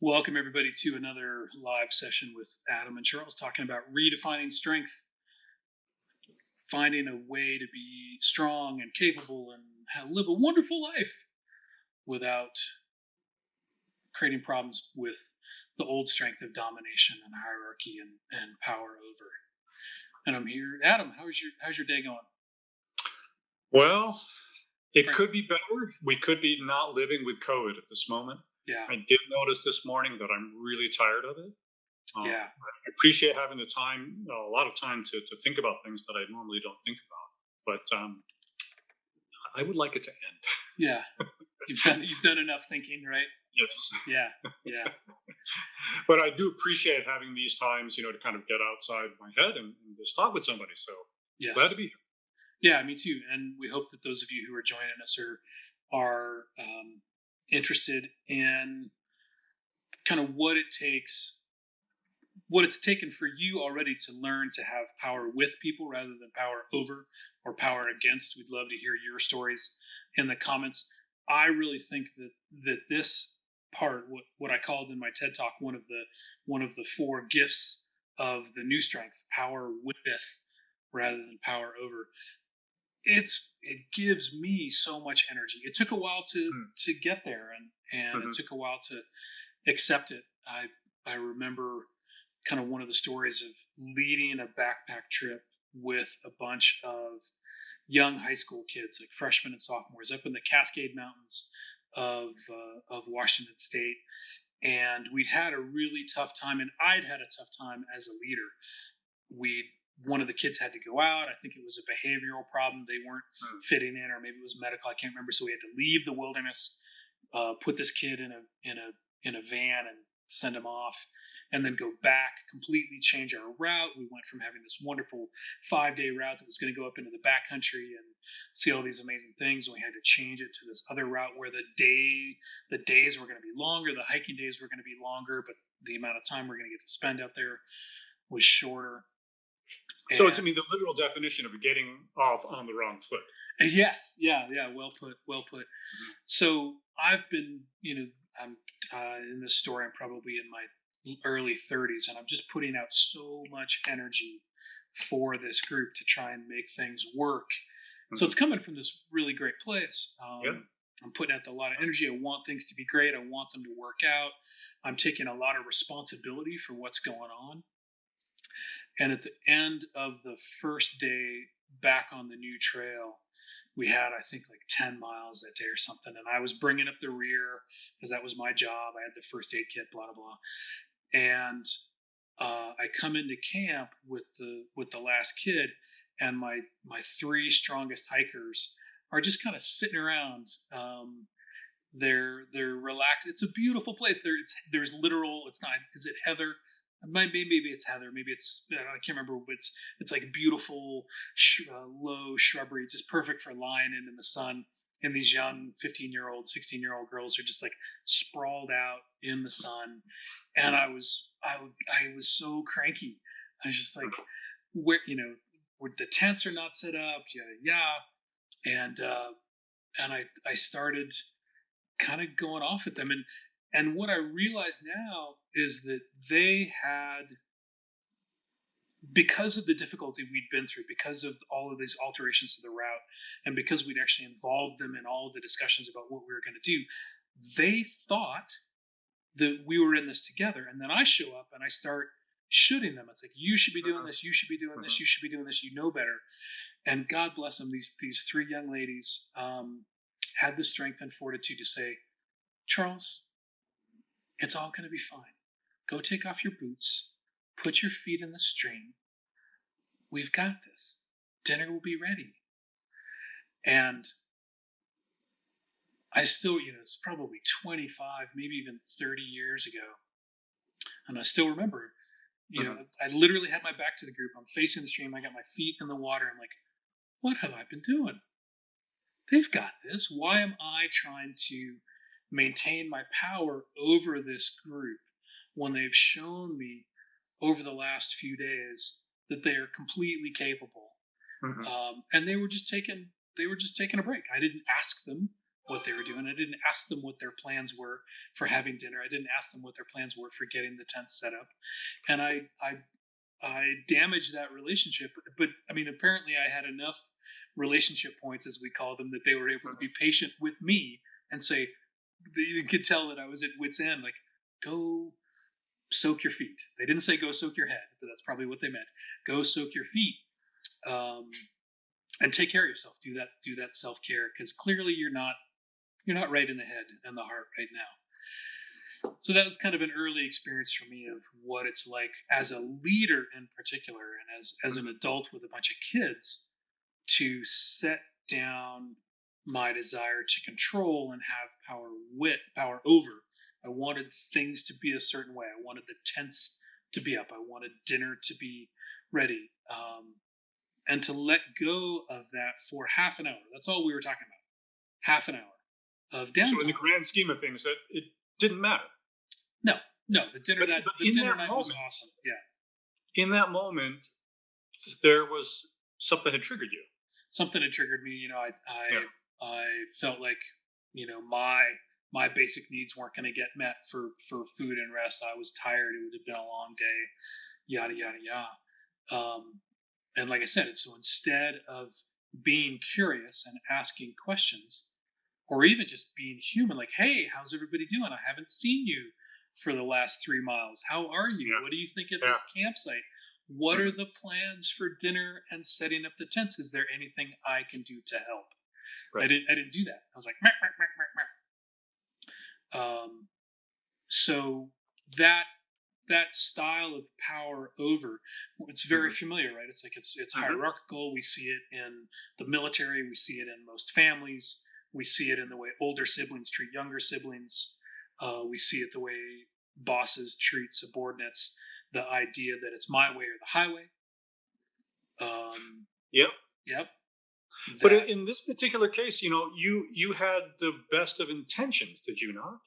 Welcome, everybody, to another live session with Adam and Charles talking about redefining strength, finding a way to be strong and capable and live a wonderful life without creating problems with the old strength of domination and hierarchy and power over. And I'm here. Adam, how's your day going? Well, it Right. could be better. We could be not living with COVID at this moment. Yeah. I did notice this morning that I'm really tired of it. Yeah. I appreciate having the time, a lot of time to think about things that I normally don't think about. But I would like it to end. Yeah. You've done enough thinking, right? Yes. Yeah. Yeah. But I do appreciate having these times, to kind of get outside my head and just talk with somebody. So glad to Yes. be here. Yeah, me too. And we hope that those of you who are joining us are interested in kind of what it's taken for you already to learn to have power with people rather than power over or power against. We'd love to hear your stories in the comments. I really think that this part, what I called in my TED talk, one of the four gifts of the new strength, power with rather than power over, it gives me so much energy. It took a while to get there, and it Mm-hmm. took a while to accept it. I remember kind of one of the stories of leading a backpack trip with a bunch of young high school kids, like freshmen and sophomores, up in the Cascade Mountains of Washington State, and we'd had a really tough time, and I'd had a tough time as a leader. We One of the kids had to go out. I think it was a behavioral problem. They weren't fitting in, or maybe it was medical. I can't remember. So we had to leave the wilderness, put this kid in a van and send him off, and then go back, completely change our route. We went from having this wonderful 5-day route that was going to go up into the backcountry and see all these amazing things, and we had to change it to this other route where the days were going to be longer, the hiking days were going to be longer, but the amount of time we're going to get to spend out there was shorter. So it's, I And mean, the literal definition of getting off on the wrong foot. yes, yeah, yeah, well put, well put. Mhm. So I've been, I'm in this story. I'm probably in my early 30s, and I'm just putting out so much energy for this group to try and make things work. So Mhm. it's coming from this really great place. Yeah. I'm putting out a lot of energy. I want things to be great. I want them to work out. I'm taking a lot of responsibility for what's going on. And at the end of the first day back on the new trail, we had, I think, like 10 miles that day or something. And I was bringing up the rear because that was my job. I had the first aid kit, blah, blah, blah. And I come into camp with the last kid, and my three strongest hikers are just kind of sitting around. They're relaxed. It's a beautiful place. There's literal. It's not. Is it heather? Maybe it's heather. Maybe it's. I can't remember. But it's like beautiful, low shrubbery, just perfect for lying in the sun. And these young 15-year-old, 16-year-old girls are just like sprawled out in the sun. And I was so cranky. I was just like, where the tents are not set up, yada yada. And I started kind of going off at them, and what I realize now is that they had, because of the difficulty we'd been through, because of all of these alterations to the route, and because we'd actually involved them in all of the discussions about what we were going to do, they thought that we were in this together. And then I show up and I start shooting them. It's like, you should be doing Mhm. this, you should be doing this, Mhm. you should be doing this, you know better. And God bless them, these three young ladies had the strength and fortitude to say, Charles, it's all going to be fine. Go take off your boots, put your feet in the stream. We've got this. Dinner will be ready. And I still, it's probably 25, maybe even 30 years ago. And I still remember, Mhm. I literally had my back to the group. I'm facing the stream. I got my feet in the water. I'm like, what have I been doing? They've got this. Why am I trying to maintain my power over this group when they've shown me over the last few days that they are completely capable? Mhm. And they were just taking a break. I didn't ask them. what they were doing. I didn't ask them what their plans were for having dinner. I didn't ask them what their plans were for getting the tent set up, and I damaged that relationship. But I mean, apparently, I had enough relationship points, as we call them, that they were able to be patient with me and say, you could tell that I was at wit's end. Like, go soak your feet. They didn't say go soak your head, but that's probably what they meant. Go soak your feet, um, and take care of yourself. Do that self care, because clearly you're not right in the head and the heart right now. So that was kind of an early experience for me of what it's like as a leader in particular, and as an adult with a bunch of kids, to set down my desire to control and have power over. I wanted things to be a certain way. I wanted the tents to be up. I wanted dinner to be ready, and to let go of that for half an hour. That's all we were talking about. Half an hour of So in the downtime. grand scheme of things, that it didn't matter. No, no, But the in dinner that night was moment, awesome. Yeah, there was something that triggered you. something had triggered me. Yeah. I felt like, my basic needs weren't going to get met for food and rest. I was tired. It would have been a long day. Yada yada yada. And like I said, so instead of being curious and asking questions, or even just being human, like, hey, how's everybody doing? I haven't seen you for the last 3 miles. How are you? Yeah. What do you think of Yeah. this campsite? What are Mhm. the plans for dinner and setting up the tents? Is there anything I can do to help? Right. I didn't do that. I was like, meh, meh, meh, meh, meh. So that that style of power over, it's very Mhm. familiar, right? It's like it's Mhm. hierarchical. We see it in the military. We see it in most families. We see it in the way older siblings treat younger siblings. We see it the way bosses treat subordinates. The idea that it's my way or the highway. Um, Yep. yep. But That in this particular case, you had the best of intentions, did you not?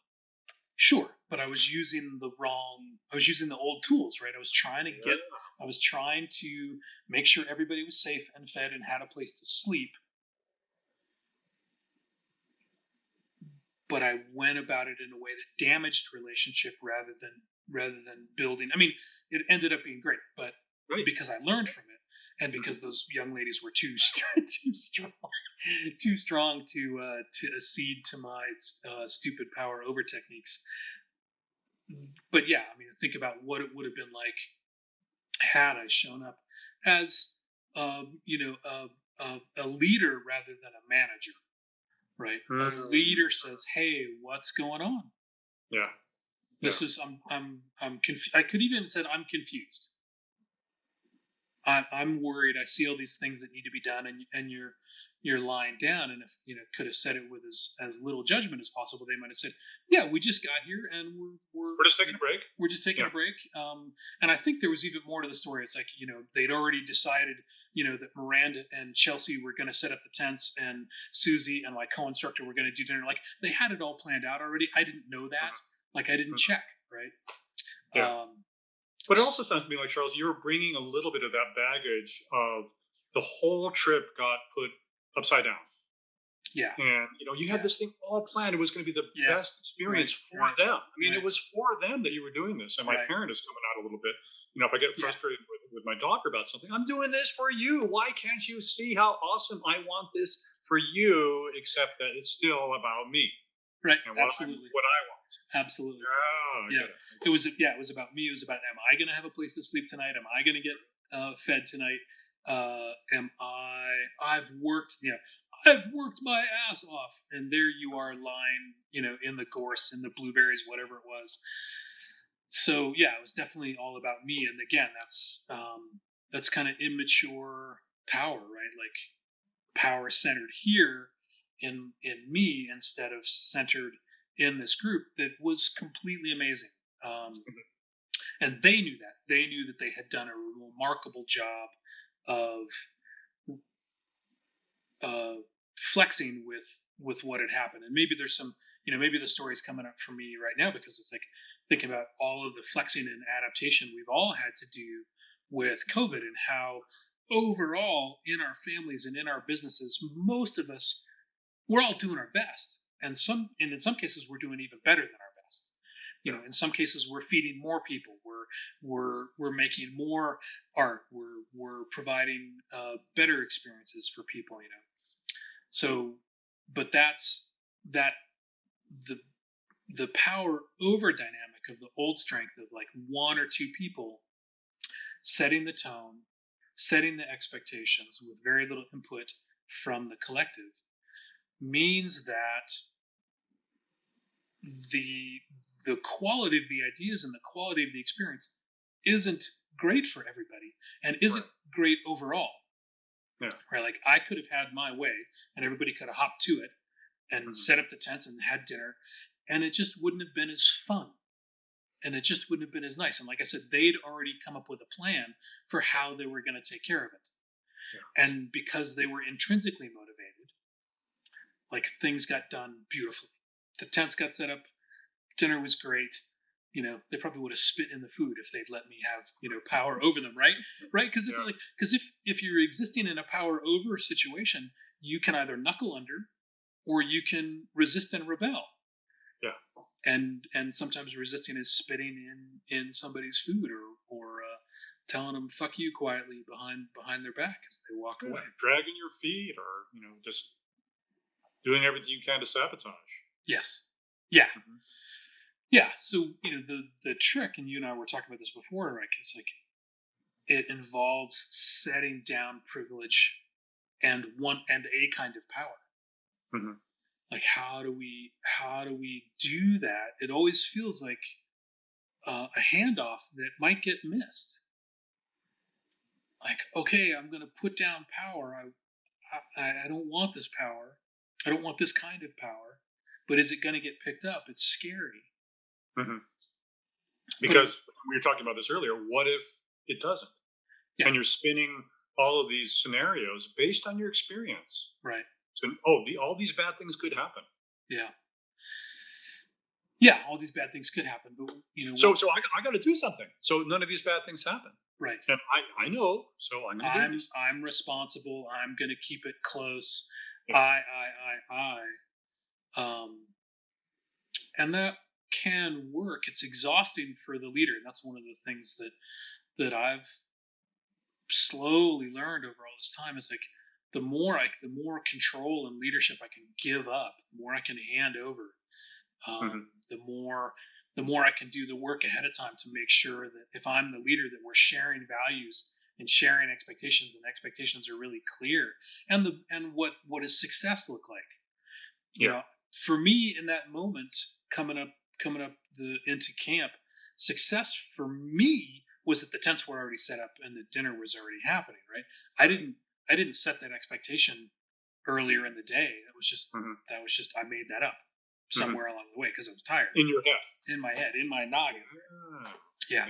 Sure, but I was using the wrong. I was using the old tools, right? Yeah. I was trying to make sure everybody was safe and fed and had a place to sleep, but I went about it in a way that damaged relationship rather than building. I mean, it ended up being great, but Right. because I learned from it, and Mhm. because those young ladies were too strong to accede to my stupid power over techniques. But yeah, I mean, think about what it would have been like had I shown up as, a leader rather than a manager, right? A Mm. leader says, "Hey, what's going on? Yeah. Yeah. This is I could even have said I'm confused. I'm worried. I see all these things that need to be done, and you're lying down." And if could have said it with as little judgment as possible, they might have said, "Yeah, we just got here, and We're just taking a break. we're just taking Yeah. a break." And I think there was even more to the story. It's like they'd already decided that Miranda and Chelsea were going to set up the tents, and Susie and my co-instructor were going to do dinner. Like they had it all planned out already. I didn't know that. Mhm. Like I didn't Mhm. check, right? Yeah. Um, But it also sounds to me like, Charles, you're bringing a little bit of that baggage of the whole trip got put upside down. yeah, And you had yeah, this thing all planned. It was going to be the best yes, right, experience for right, them. I mean, it right, was for them that you were doing this. And my right. parent is coming out a little bit. If I get Yeah, frustrated with my daughter about something, I'm doing this for you. Why can't you see how awesome I want this for you? Except that it's still about me right. and Absolutely, what I want. absolutely. Oh, I Yeah, get it. I it get it. was. Yeah, it was about me. It was about, am I going to have a place to sleep tonight? Am I going to get fed tonight? Am I? I've worked my ass off, and there you are lying, in the gorse, in the blueberries, whatever it was. So yeah, it was definitely all about me. And again, that's kind of immature power, right? Like power centered here in me instead of centered in this group that was completely amazing. Um, and they knew that. They knew that they had done a remarkable job of uh, flexing with what had happened. And maybe there's some, maybe the story's coming up for me right now because it's like thinking about all of the flexing and adaptation we've all had to do with COVID, and how overall in our families and in our businesses, most of us, we're all doing our best. and in some cases we're doing even better than our best. In some cases we're feeding more people, we're making more art, we're providing better experiences for people. So, but that's that the power over dynamic of the old strength of like one or two people setting the tone, setting the expectations with very little input from the collective means that the quality of the ideas and the quality of the experience isn't great for everybody and isn't great overall. Yeah. Right? Like I could have had my way and everybody could have hopped to it and set up the tents and had dinner, and it just wouldn't have been as fun. And it just wouldn't have been as nice. And like I said, they'd already come up with a plan for how they were going to take care of it. Yeah. And because they were intrinsically motivated, like things got done beautifully. The tents got set up, dinner was great. They probably would have spit in the food if they'd let me have, power over them, right? Right? Because if you're existing in a power over situation, you can either knuckle under or you can resist and rebel. Yeah. And sometimes resisting is spitting in somebody's food or telling them "fuck you" quietly behind their back as they walk away, dragging your feet, or just doing everything you can to sabotage. Yes. Yeah. Mm-hmm. Yeah. So the trick, and you and I were talking about this before, right? It's like it involves setting down privilege and a kind of power. Mm-hmm. Like how do we do that? It always feels like a handoff that might get missed. Like, okay, I'm going to put down power. I don't want this power. I don't want this kind of power. But is it going to get picked up? It's scary. Mm-hmm. Because we were talking about this earlier. What if it doesn't? Yeah. And you're spinning all of these scenarios based on your experience. Right. So, all these bad things could happen. Yeah. Yeah, all these bad things could happen, but So I got to do something. So none of these bad things happen. Right. And I know. So I'm responsible. I'm going to keep it close. Yeah. And that can work. It's exhausting for the leader, and that's one of the things that I've slowly learned over all this time is like the more control and leadership I can give up, the more I can hand over. The more I can do the work ahead of time to make sure that if I'm the leader, that we're sharing values and sharing expectations, and expectations are really clear. And what does success look like? For me in that moment, coming up into camp, success for me was that the tents were already set up and the dinner was already happening. Right? I didn't set that expectation earlier in the day. That was just I made that up somewhere along the way because I was tired. In your head. In my head, in my noggin. Yeah.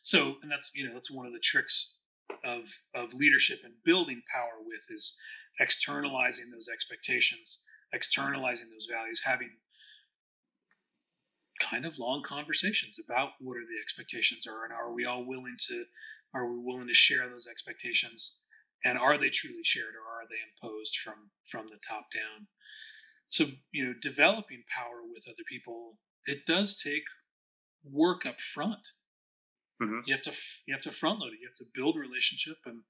So, and that's one of the tricks of leadership and building power with is externalizing those expectations, externalizing those values, having kind of long conversations about what are the expectations are, and are we willing to share those expectations, and are they truly shared or are they imposed from the top down? So, developing power with other people, it does take work up front. Mm-hmm. You have to front load it. You have to build a relationship and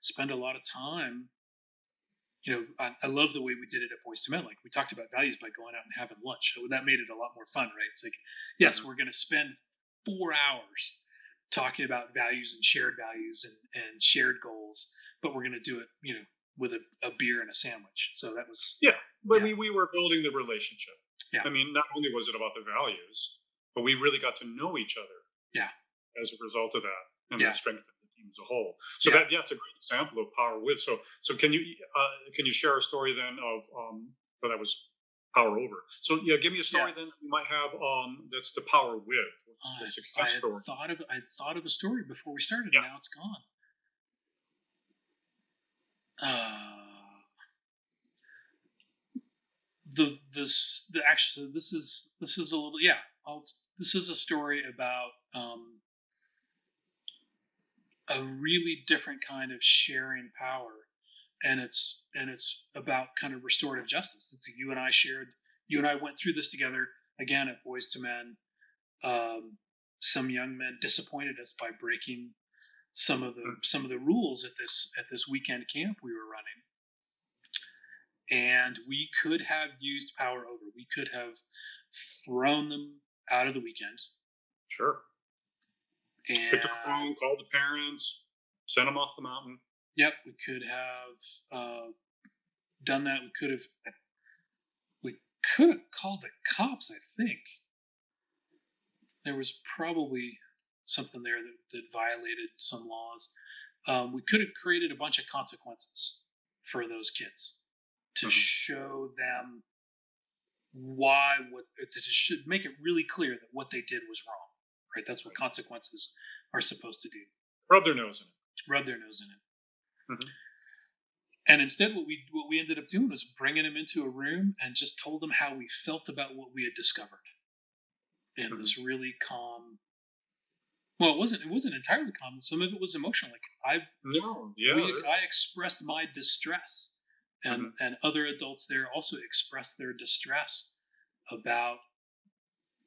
spend a lot of time. I love the way we did it at Boys to Men. Like we talked about values by going out and having lunch. So that made it a lot more fun, right? It's like, yes, we're going to spend 4 hours talking about values and shared values and shared goals, but we're going to do it, with a beer and a sandwich. So that was but we were building the relationship. Yeah. I mean, not only was it about the values, but we really got to know each other. Yeah. As a result of that, and that strengthened the team as a whole. So that's a great example of power with. So can you share a story then of that was power over? So give me a story then you might have that's the power with. What's the success story? I thought of a story before we started. And now it's gone. This is a little this is a story about a really different kind of sharing power, and it's about kind of restorative justice. It's you and I shared you and I went through this together again at Boys to Men. Some young men disappointed us by breaking some of the rules at this weekend camp we were running, and we could have used power over. We could have thrown them out of the weekend. Sure. And picked up the phone, called the parents, sent them off the mountain. Yep, we could have done that. We could have called the cops. I think there was probably something there that violated some laws. We could have created a bunch of consequences for those kids to show them to should make it really clear that what they did was wrong. Right? That's what consequences are supposed to do. Rub their nose in it. Rub their nose in it. Mm-hmm. And instead, what we ended up doing was bringing them into a room and just told them how we felt about what we had discovered in this really calm. Well, it wasn't entirely calm. Some of it was emotional. Like I expressed my distress, and other adults there also expressed their distress about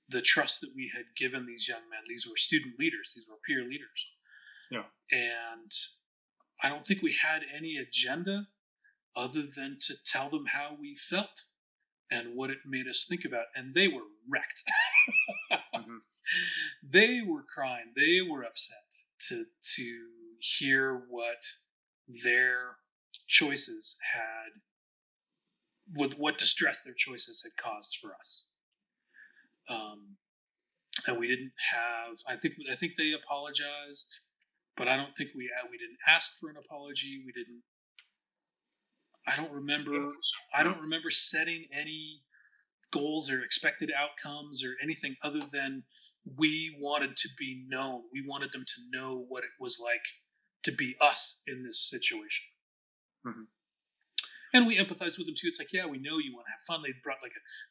the trust that we had given these young men. These were student leaders. These were peer leaders. Yeah. And I don't think we had any agenda other than to tell them how we felt and what it made us think about. And they were wrecked. They were crying. They were upset to hear what their choices what distress their choices had caused for us. And we didn't have. I think they apologized, but I don't think we didn't ask for an apology. We didn't. I don't remember setting any goals or expected outcomes or anything other than we wanted to be known. We wanted them to know what it was like to be us in this situation. And we empathized with them too. It's like, yeah, we know you want to have fun.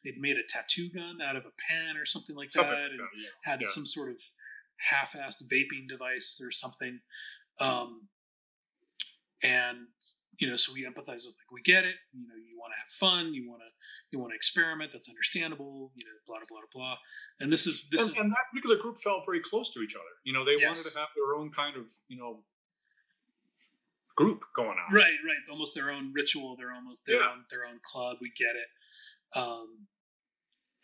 They'd made a tattoo gun out of a pen or something like that, and had some sort of half-assed vaping device or something. And so we empathize with, like, we get it. You want to have fun. You want to experiment. That's understandable. Blah blah blah blah. And this is that particular group felt very close to each other. They wanted to have their own kind of group going on. Right. Almost their own ritual. They're almost their own club. We get it.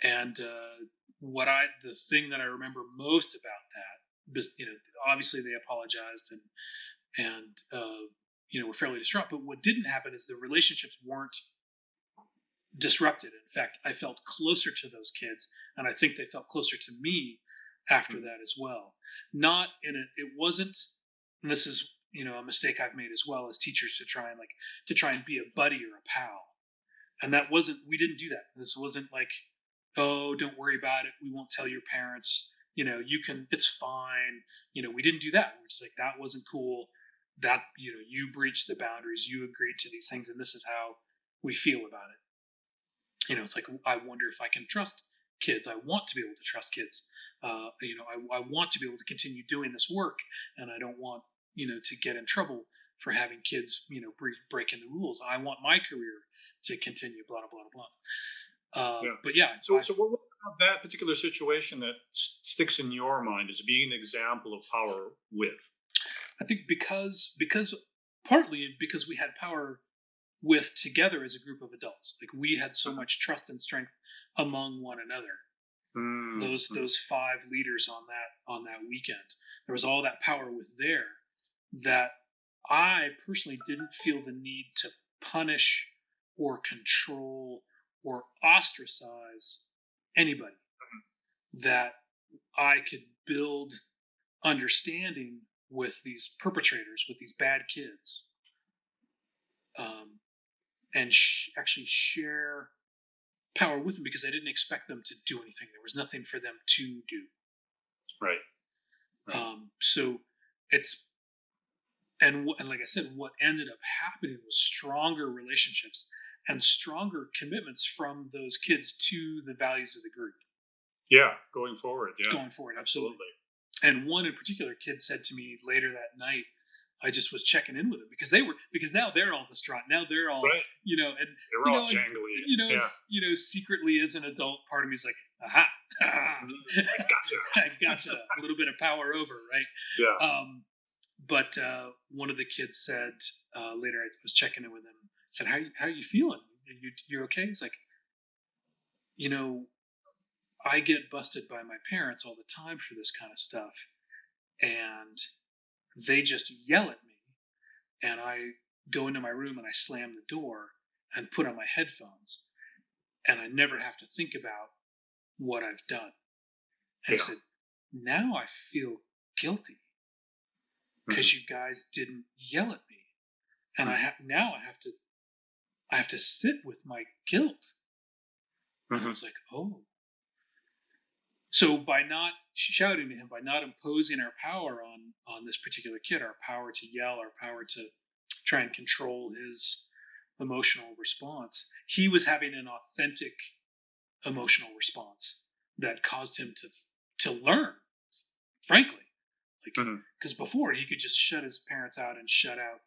And the thing that I remember most about that, obviously they apologized and were fairly distraught. But what didn't happen is the relationships weren't disrupted. In fact, I felt closer to those kids, and I think they felt closer to me after that as well. It wasn't, and this is a mistake I've made as well as teachers to try and be a buddy or a pal, and we didn't do that. This wasn't like, oh, don't worry about it, we won't tell your parents, it's fine. We didn't do that. We're just like, that wasn't cool. That you breached the boundaries, you agreed to these things, and this is how we feel about it. It's like, I wonder if I can trust kids. I want to be able to trust kids. I want to be able to continue doing this work, and I don't want to get in trouble for having kids breaking the rules. I want my career to continue. Blah blah blah. But yeah. So what about that particular situation that sticks in your mind as being an example of power with? I think partly because we had power with together as a group of adults. Like, we had so much trust and strength among one another. Those 5 leaders on that weekend, there was all that power with there that I personally didn't feel the need to punish or control or ostracize anybody. That I could build understanding with these perpetrators, with these bad kids, and actually share power with them, because I didn't expect them to do anything. There was nothing for them to do. Right. So it's, and like I said, what ended up happening was stronger relationships and stronger commitments from those kids to the values of the group. Yeah, going forward. Yeah, going forward, absolutely. And one in particular kid said to me later that night, I just was checking in with them because now they're all distraught. Now they're all, Right. and They were all jangly. Yeah. secretly as an adult, part of me is like, aha, I gotcha. I gotcha. A little bit of power over, right? Yeah. But one of the kids said later, I was checking in with him. Said, "How you feeling? You're okay?" He's like, I get busted by my parents all the time for this kind of stuff, and they just yell at me, and I go into my room and I slam the door and put on my headphones, and I never have to think about what I've done. And he Yeah. said, now I feel guilty because you guys didn't yell at me, and now I have to sit with my guilt. And I was like, oh. So by not shouting to him, by not imposing our power on this particular kid, our power to yell, our power to try and control his emotional response, he was having an authentic emotional response that caused him to learn, frankly. Like, because before he could just shut his parents out and shut out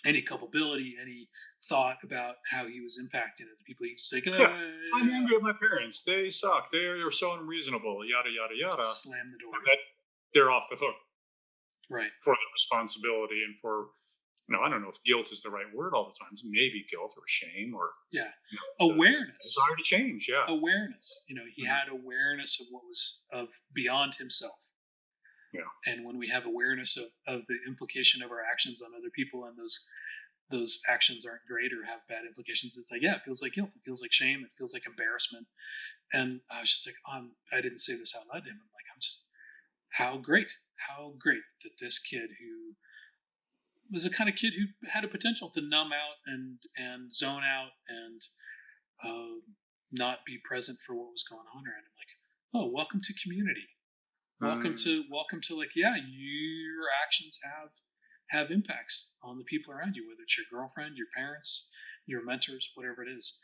any culpability, any thought about how he was impacting other people. He'd just like, I'm angry at my parents. They suck. They're so unreasonable. Yada yada yada. Slam the door. And that they're off the hook, right, for the responsibility and for, I don't know if guilt is the right word all the time. Maybe guilt or shame or awareness. Desire to change. Yeah, awareness. He had awareness of what was beyond himself. Yeah. And when we have awareness of the implication of our actions on other people, and those actions aren't great or have bad implications, it's like, it feels like guilt, it feels like shame, it feels like embarrassment. And I was just like, I didn't say this out loud to him. I'm like, how great that this kid, who was a kind of kid who had a potential to numb out and zone out and not be present for what was going on around him. Like, oh, welcome to community. Welcome to like, your actions have impacts on the people around you, whether it's your girlfriend, your parents, your mentors, whatever it is.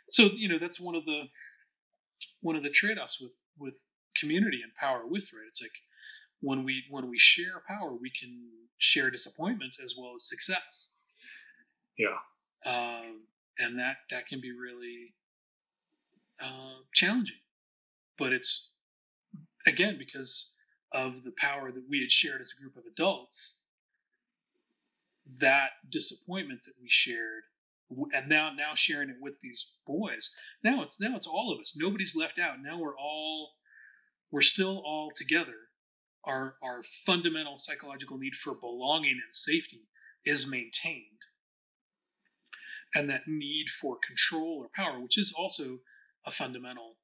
So that's one of the trade-offs with community and power with, right? It's like when we share power, we can share disappointment as well as success. Yeah. And that can be really challenging, but it's, again, because of the power that we had shared as a group of adults, that disappointment that we shared, and now sharing it with these boys, now it's all of us. Nobody's left out. Now we're still all together. Our fundamental psychological need for belonging and safety is maintained, and that need for control or power, which is also a fundamental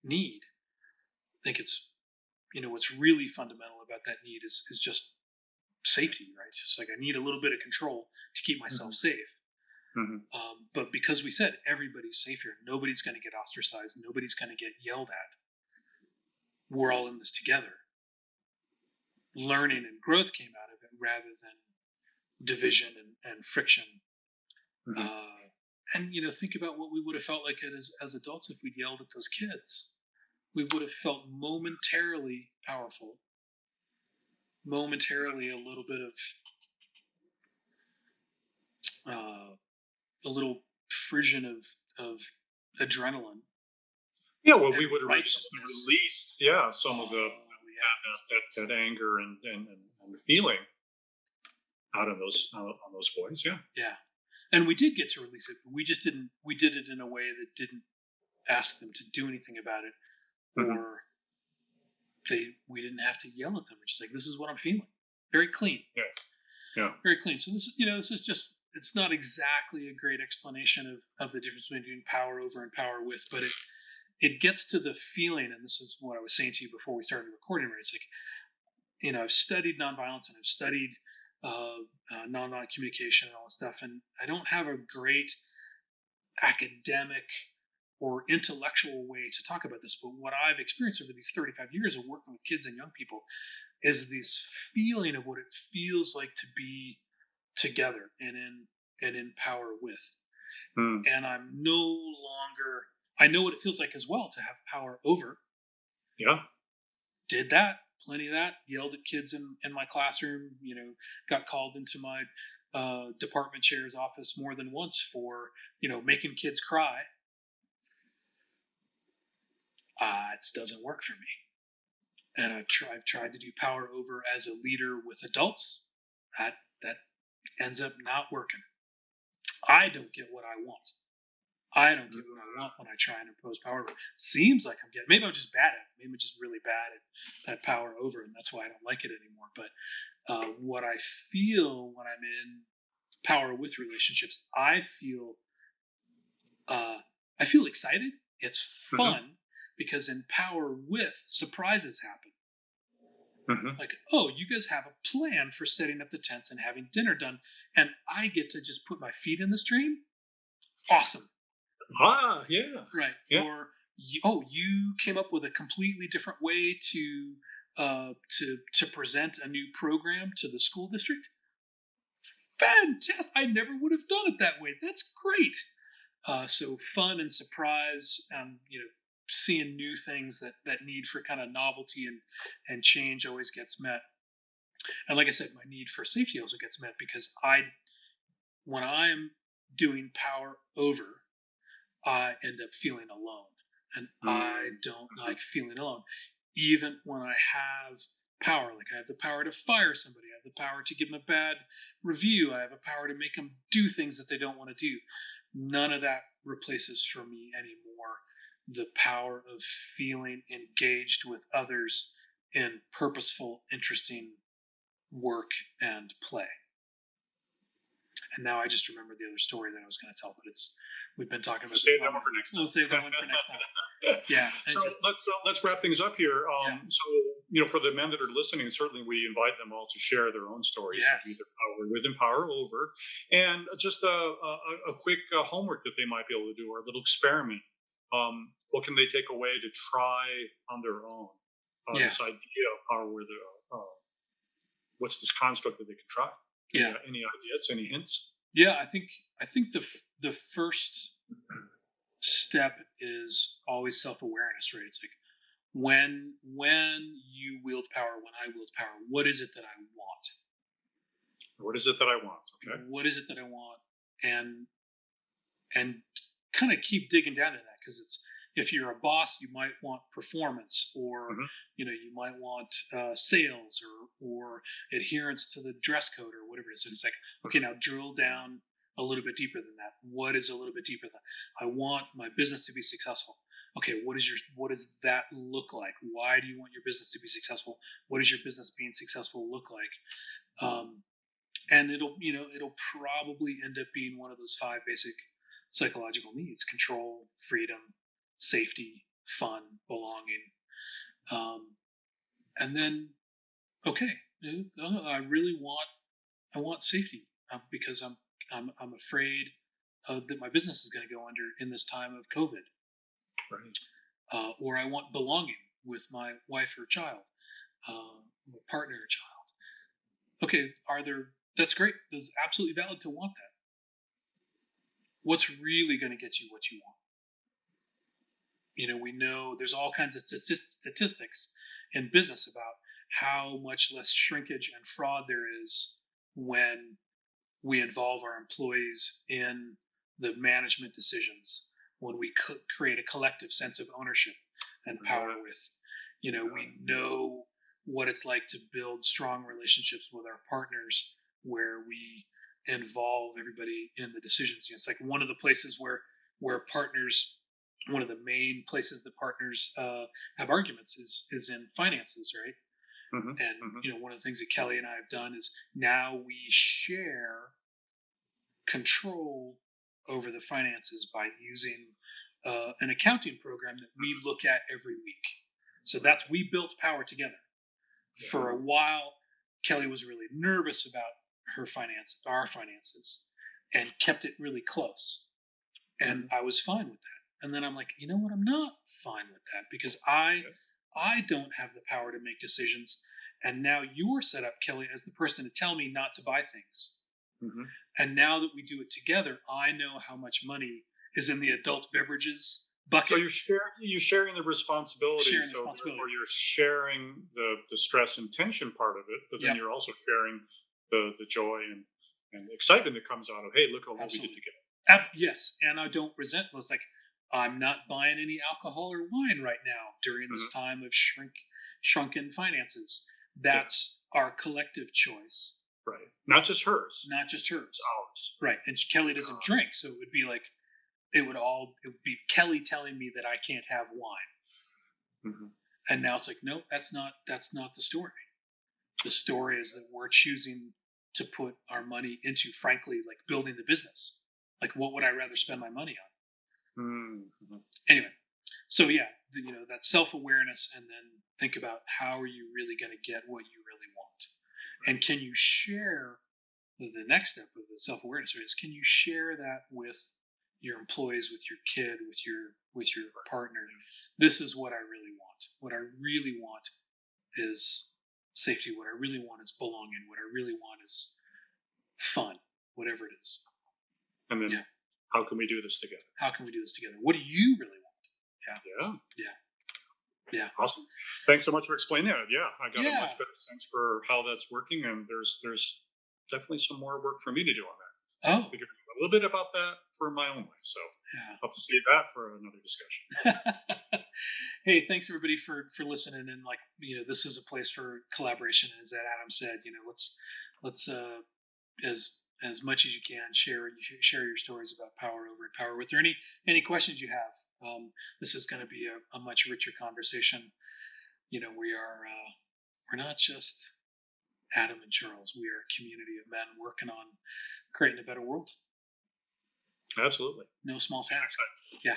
need. I think it's, what's really fundamental about that need is just safety, right? Just like, I need a little bit of control to keep myself safe. But because we said everybody's safe here, nobody's going to get ostracized, nobody's going to get yelled at, we're all in this together. Learning and growth came out of it rather than division and friction. And think about what we would have felt like as adults if we'd yelled at those kids. We would have felt momentarily powerful, momentarily a little bit of a little frisson of adrenaline. Yeah, well, we would have released, some of that anger and the feeling out on those boys. Yeah, and we did get to release it. But we just didn't. We did it in a way that didn't ask them to do anything about it, or we didn't have to yell at them. We're just like, this is what I'm feeling. Very clean. Yeah. Very clean. So this is just, it's not exactly a great explanation of the difference between power over and power with, but it gets to the feeling, and this is what I was saying to you before we started recording, right? It's like, I've studied nonviolence and I've studied nonviolent communication and all this stuff, and I don't have a great academic or intellectual way to talk about this, but what I've experienced over these 35 years of working with kids and young people is this feeling of what it feels like to be together and in power with. And I'm no longer, I know what it feels like as well to have power over. Yeah. Did that plenty of that. Yelled at kids in my classroom. Got called into my department chair's office more than once for making kids cry. It doesn't work for me. And I've tried to do power over as a leader with adults. That ends up not working. I don't get what I want. I don't get what I want when I try and impose power over. Seems like I'm getting. Maybe I'm just bad at it. Maybe I'm just really bad at power over, and that's why I don't like it anymore. But what I feel when I'm in power with relationships, I feel excited. It's fun because in power with, surprises happen. Like, oh, you guys have a plan for setting up the tents and having dinner done, and I get to just put my feet in the stream. Awesome. Yeah. Right. Yeah. Or you came up with a completely different way to present a new program to the school district. Fantastic! I never would have done it that way. That's great. So fun and surprise, seeing new things that need for kind of novelty and change always gets met. And like I said, my need for safety also gets met because when I'm doing power over, I end up feeling alone, and I don't like feeling alone. Even when I have power, like I have the power to fire somebody, I have the power to give them a bad review, I have a power to make them do things that they don't want to do. None of that replaces for me anymore the power of feeling engaged with others in purposeful, interesting work and play. And now I just remembered the other story that I was going to tell, but we've been talking about. Save that one for next time. We'll save that one for next time. Yeah. So let's wrap things up here. So for the men that are listening, certainly we invite them all to share their own stories of either power with and power over, and just a quick homework that they might be able to do, or a little experiment. What can they take away to try on their own? This idea of power with what's this construct that they can try? Any ideas? Any hints? Yeah, I think the first step is always self-awareness, right? It's like when you wield power, when I wield power, what is it that I want? What is it that I want? Okay. What is it that I want? And kind of keep digging down into that, because it's, if you're a boss, you might want performance, or you might want sales, or adherence to the dress code, or whatever it is. And it's like, okay, now drill down a little bit deeper than that. What is a little bit deeper than that? I want my business to be successful. Okay, what does that look like? Why do you want your business to be successful? What does your business being successful look like? And it'll probably end up being one of those 5 basic psychological needs: control, freedom, safety, fun, belonging. And then, okay, I want safety, because I'm afraid that my business is going to go under in this time of COVID. Right. Or I want belonging with my wife or child, my partner or child. Okay, that's great. It's absolutely valid to want that. What's really going to get you what you want? We know there's all kinds of statistics in business about how much less shrinkage and fraud there is when we involve our employees in the management decisions, when we create a collective sense of ownership and power with. We know what it's like to build strong relationships with our partners, where we involve everybody in the decisions. It's like one of the places where partners, one of the main places that partners have arguments is in finances, right? And one of the things that Kelly and I have done is now we share control over the finances by using an accounting program that we look at every week. So we built power together. For a while, Kelly was really nervous about our finances, and kept it really close. And I was fine with that. And then I'm like, you know what? I'm not fine with that, because I don't have the power to make decisions. And now you're set up, Kelly, as the person to tell me not to buy things. And now that we do it together, I know how much money is in the adult beverages So bucket. you're sharing the responsibility. Sharing the So responsibility. therefore, you're sharing the stress and tension part of it, but then Yep, you're also sharing the joy and excitement that comes out of, hey, look at what we did absolutely. together. Yes, and I don't resent. It's like I'm not buying any alcohol or wine right now during this Hmm. time of shrunken finances. Yeah, That's our collective choice, right. Not just hers, not just it's hers. ours. Right. And Kelly doesn't Yeah. drink, so it would be like it would be Kelly telling me that I can't have wine. Hmm. And now it's like, nope, that's not the story. The story is that we're choosing to put our money into, frankly, like building the business. Like, what would I rather spend my money on? Hmm. Anyway, so yeah, that self-awareness, and then think about how are you really going to get what you really want, and can you share the next step of the self-awareness is, can you share that with your employees, with your kid, with your partner? This is what I really want. What I really want is safety. What I really want is belonging. What I really want is fun, whatever it is. And then Yeah. how can we do this together? How can we do this together? What do you really want? Yeah. Yeah. Yeah. Yeah. Awesome. Thanks so much for explaining it. Yeah, I got a Yeah. much better sense for how that's working, and there's definitely some more work for me to do on that. Oh, Figure out a little bit about that for my own life. So I'll have to save that for another discussion. yeah. Hey, thanks everybody for listening. And like, this is a place for collaboration. As that Adam said, let's as much as you can share your stories about power over and power. With there any questions you have, this is going to be a much richer conversation. We're not just Adam and Charles. We are a community of men working on creating a better world. Absolutely. No small task. Yeah.